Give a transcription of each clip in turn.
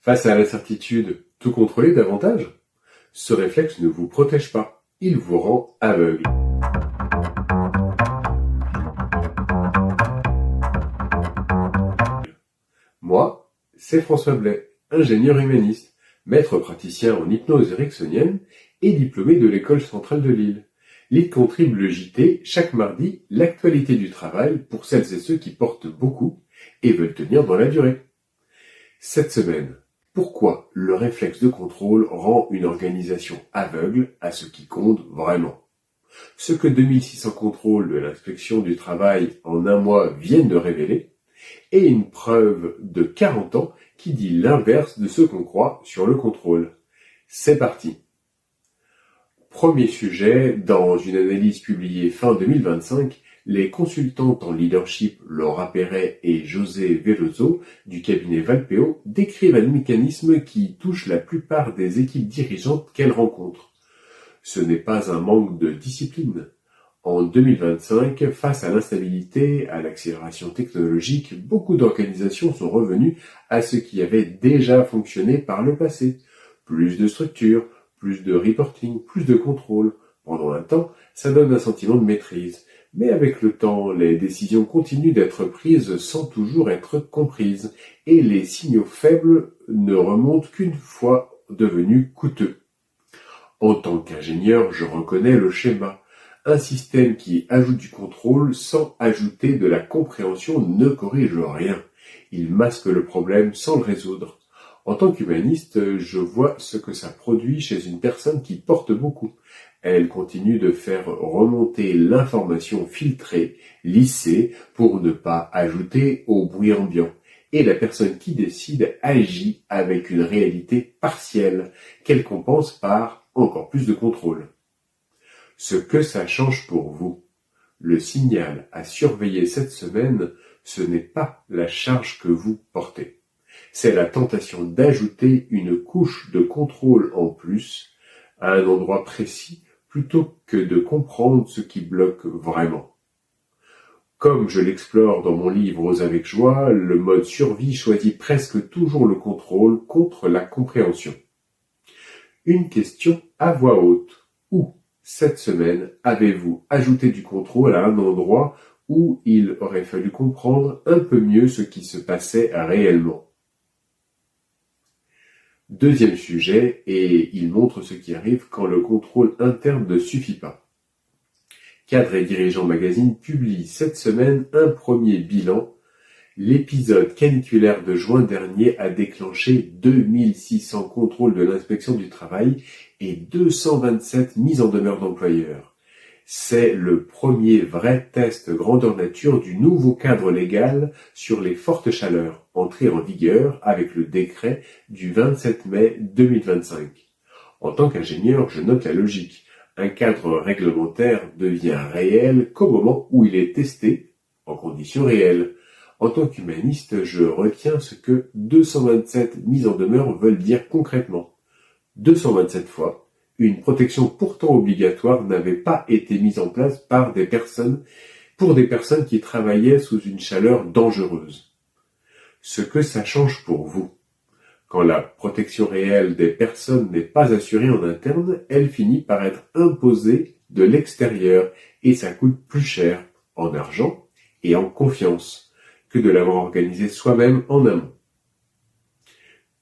Face à l'incertitude, tout contrôler davantage? Ce réflexe ne vous protège pas, il vous rend aveugle. Moi, c'est François Blais, ingénieur humaniste, maître praticien en hypnose ericksonienne et diplômé de l'École centrale de Lille. Lille contribue le JT chaque mardi l'actualité du travail pour celles et ceux qui portent beaucoup et veulent tenir dans la durée. Cette semaine, pourquoi le réflexe de contrôle rend une organisation aveugle à ce qui compte vraiment? Ce que 2600 contrôles de l'inspection du travail en un mois viennent de révéler, et une preuve de 40 ans qui dit l'inverse de ce qu'on croit sur le contrôle. C'est parti. Premier sujet, dans une analyse publiée fin 2025, les consultantes en leadership Laura Perret et José Veloso du cabinet Valpeo décrivent un mécanisme qui touche la plupart des équipes dirigeantes qu'elles rencontrent. Ce n'est pas un manque de discipline. En 2025, face à l'instabilité, à l'accélération technologique, beaucoup d'organisations sont revenues à ce qui avait déjà fonctionné par le passé. Plus de structure, plus de reporting, plus de contrôle. Pendant un temps, ça donne un sentiment de maîtrise. Mais avec le temps, les décisions continuent d'être prises sans toujours être comprises. Et les signaux faibles ne remontent qu'une fois devenus coûteux. En tant qu'ingénieur, je reconnais le schéma. Un système qui ajoute du contrôle sans ajouter de la compréhension ne corrige rien. Il masque le problème sans le résoudre. En tant qu'humaniste, je vois ce que ça produit chez une personne qui porte beaucoup. Elle continue de faire remonter l'information filtrée, lissée, pour ne pas ajouter au bruit ambiant. Et la personne qui décide agit avec une réalité partielle, qu'elle compense par encore plus de contrôle. Ce que ça change pour vous. Le signal à surveiller cette semaine, ce n'est pas la charge que vous portez. C'est la tentation d'ajouter une couche de contrôle en plus à un endroit précis plutôt que de comprendre ce qui bloque vraiment. Comme je l'explore dans mon livre Ose avec joie, le mode survie choisit presque toujours le contrôle contre la compréhension. Une question à voix haute. Où, cette semaine, avez-vous ajouté du contrôle à un endroit où il aurait fallu comprendre un peu mieux ce qui se passait réellement? Deuxième sujet, et il montre ce qui arrive quand le contrôle interne ne suffit pas. Cadre et Dirigeant Magazine publie cette semaine un premier bilan. L'épisode caniculaire de juin dernier a déclenché 2600 contrôles de l'inspection du travail et 227 mises en demeure d'employeurs. C'est le premier vrai test grandeur nature du nouveau cadre légal sur les fortes chaleurs, entré en vigueur avec le décret du 27 mai 2025. En tant qu'ingénieur, je note la logique. Un cadre réglementaire devient réel qu'au moment où il est testé en conditions réelles. En tant qu'humaniste, je retiens ce que 227 mises en demeure veulent dire concrètement. 227 fois, une protection pourtant obligatoire n'avait pas été mise en place pour des personnes qui travaillaient sous une chaleur dangereuse. Ce que ça change pour vous. Quand la protection réelle des personnes n'est pas assurée en interne, elle finit par être imposée de l'extérieur et ça coûte plus cher en argent et en confiance que de l'avoir organisé soi-même en amont.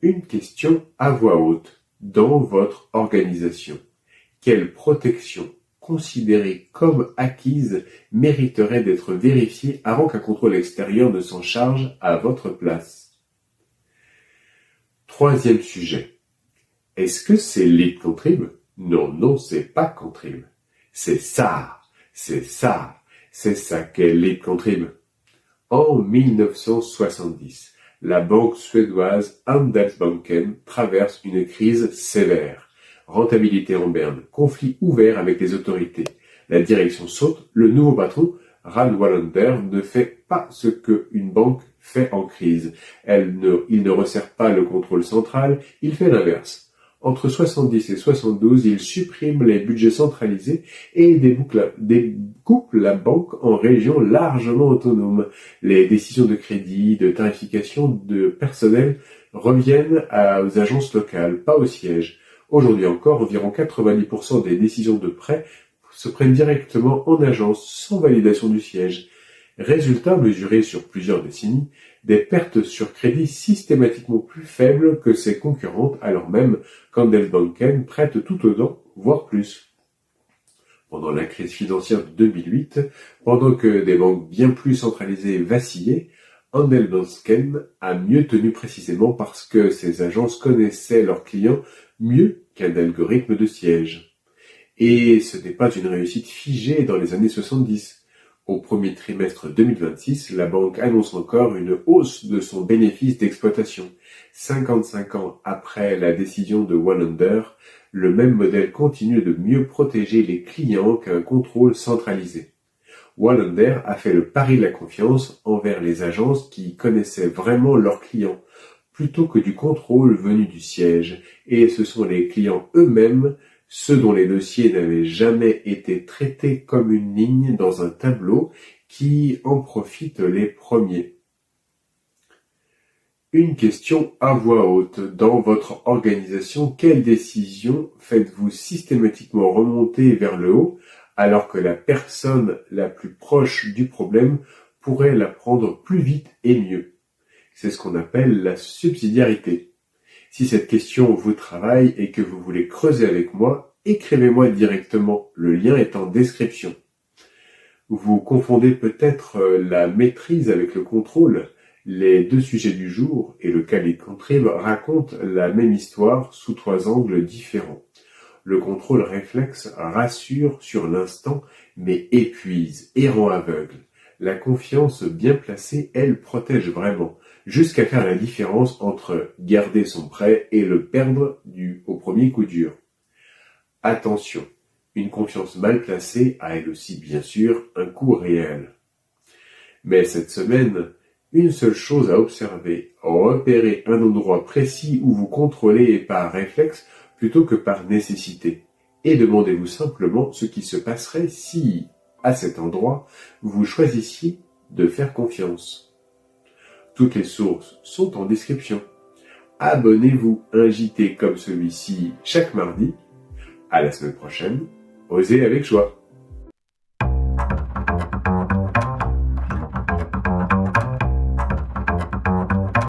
Une question à voix haute dans votre organisation. Quelle protection considérée comme acquise mériterait d'être vérifiée avant qu'un contrôle extérieur ne s'en charge à votre place? Troisième sujet. Est-ce que c'est Lead Contrib? Non, c'est pas Contrib. C'est ça qu'est Lead Contrib. En 1970, la banque suédoise Handelsbanken traverse une crise sévère. Rentabilité en berne, conflit ouvert avec les autorités. La direction saute, le nouveau patron, Ran Wallander, ne fait pas ce qu'une banque fait en crise. Il ne resserre pas le contrôle central, il fait l'inverse. Entre 70 et 72, il supprime les budgets centralisés et découpe la banque en régions largement autonomes. Les décisions de crédit, de tarification, de personnel reviennent aux agences locales, pas au siège. Aujourd'hui encore, environ 90% des décisions de prêt se prennent directement en agence, sans validation du siège. Résultat mesuré sur plusieurs décennies, des pertes sur crédit systématiquement plus faibles que ses concurrentes, alors même qu'Handelsbanken prête tout autant, voire plus. Pendant la crise financière de 2008, pendant que des banques bien plus centralisées vacillaient, Handelsbanken a mieux tenu précisément parce que ses agences connaissaient leurs clients mieux qu'un algorithme de siège. Et ce n'est pas une réussite figée dans les années 70. Au premier trimestre 2026, la banque annonce encore une hausse de son bénéfice d'exploitation. 55 ans après la décision de Wallander, le même modèle continue de mieux protéger les clients qu'un contrôle centralisé. Wallander a fait le pari de la confiance envers les agences qui connaissaient vraiment leurs clients, plutôt que du contrôle venu du siège, et ce sont les clients eux-mêmes, ceux dont les dossiers n'avaient jamais été traités comme une ligne dans un tableau, qui en profitent les premiers. Une question à voix haute. Dans votre organisation, quelle décision faites-vous systématiquement remonter vers le haut alors que la personne la plus proche du problème pourrait la prendre plus vite et mieux? C'est ce qu'on appelle la subsidiarité. Si cette question vous travaille et que vous voulez creuser avec moi, écrivez-moi directement. Le lien est en description. Vous confondez peut-être la maîtrise avec le contrôle. Les deux sujets du jour et le cas lead contrib racontent la même histoire sous 3 angles différents. Le contrôle réflexe rassure sur l'instant, mais épuise et rend aveugle. La confiance bien placée, elle, protège vraiment, jusqu'à faire la différence entre garder son prêt et le perdre au premier coup dur. Attention, une confiance mal placée a elle aussi bien sûr un coût réel. Mais cette semaine, une seule chose à observer, repérez un endroit précis où vous contrôlez par réflexe plutôt que par nécessité. Et demandez-vous simplement ce qui se passerait si, à cet endroit, vous choisissiez de faire confiance. Toutes les sources sont en description. Abonnez-vous à un JT comme celui-ci chaque mardi. À la semaine prochaine. Osez avec joie.